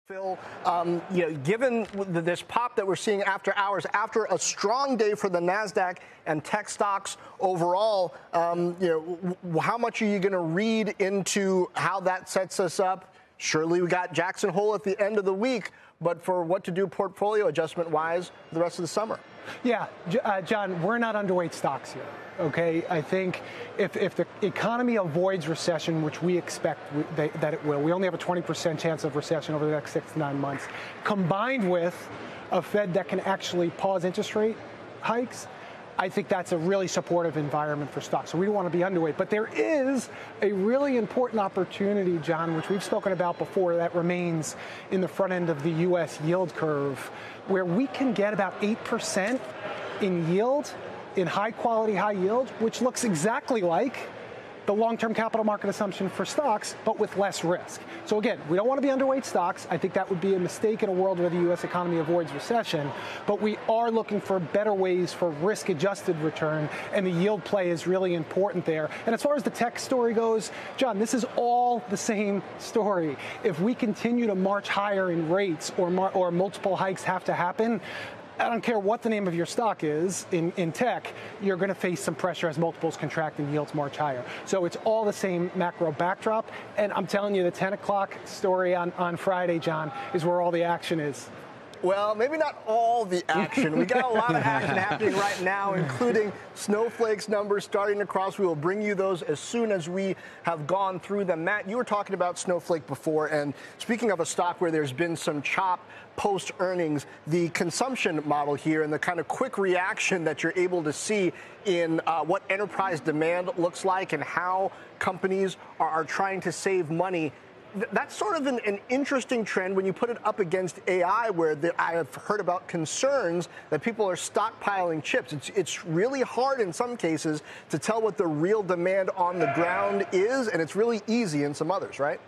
Phil, given this pop that we're seeing after hours, after a strong day for the NASDAQ and tech stocks overall, how much are you going to read into how that sets us up? Surely we got Jackson Hole at the end of the week, but for what to do portfolio adjustment-wise for the rest of the summer? Yeah, John, we're not underweight stocks here, okay? I think if the economy avoids recession, which we expect that it will, we only have a 20% chance of recession over the next 6 to 9 months, combined with a Fed that can actually pause interest rate hikes, I think that's a really supportive environment for stocks. So we don't want to be underweight. But there is a really important opportunity, John, which we've spoken about before, that remains in the front end of the U.S. yield curve, where we can get about 8% in yield, in high quality, high yield, which looks exactly like the long-term capital market assumption for stocks, but with less risk. So again, we don't want to be underweight stocks. I think that would be a mistake in a world where the U.S. economy avoids recession, but we are looking for better ways for risk-adjusted return, and the yield play is really important there. And as far as the tech story goes, John, this is all the same story. If we continue to march higher in rates or multiple hikes have to happen, I don't care what the name of your stock is in tech, you're going to face some pressure as multiples contract and yields march higher. So it's all the same macro backdrop. And I'm telling you, the 10 o'clock story on Friday, John, is where all the action is. Well, maybe not all the action. We got a lot of action happening right now, including Snowflake's numbers starting to cross. We will bring you those as soon as we have gone through them. Matt, you were talking about Snowflake before, and speaking of a stock where there's been some chop post-earnings, the consumption model here and the kind of quick reaction that you're able to see in what enterprise demand looks like and how companies are trying to save money. That's sort of an interesting trend when you put it up against AI, where I have heard about concerns that people are stockpiling chips. It's really hard in some cases to tell what the real demand on the ground is, and it's really easy in some others, right?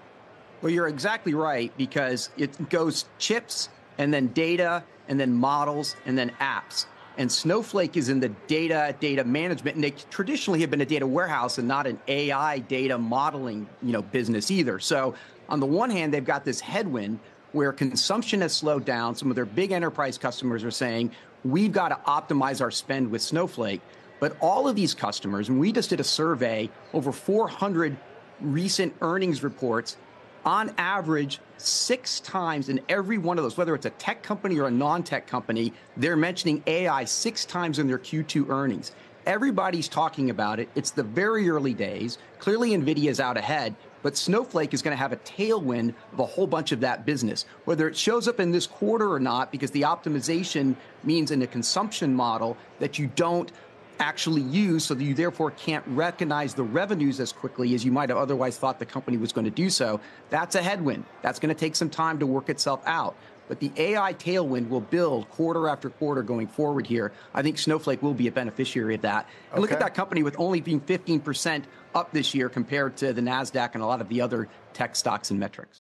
Well, you're exactly right, because it goes chips and then data and then models and then apps. And Snowflake is in the data management, and they traditionally have been a data warehouse and not an AI data modeling, business either. So on the one hand, they've got this headwind where consumption has slowed down. Some of their big enterprise customers are saying, we've got to optimize our spend with Snowflake. But all of these customers, and we just did a survey, over 400 recent earnings reports, on average, 6 times in every one of those, whether it's a tech company or a non-tech company, they're mentioning AI 6 times in their Q2 earnings. Everybody's talking about it. It's the very early days. Clearly, NVIDIA is out ahead, but Snowflake is going to have a tailwind of a whole bunch of that business. Whether it shows up in this quarter or not, because the optimization means in a consumption model that you don't actually use, so that you therefore can't recognize the revenues as quickly as you might have otherwise thought the company was going to do so. That's a headwind. That's going to take some time to work itself out. But the AI tailwind will build quarter after quarter going forward here. I think Snowflake will be a beneficiary of that. And look at that company with only being 15% up this year compared to the NASDAQ and a lot of the other tech stocks and metrics.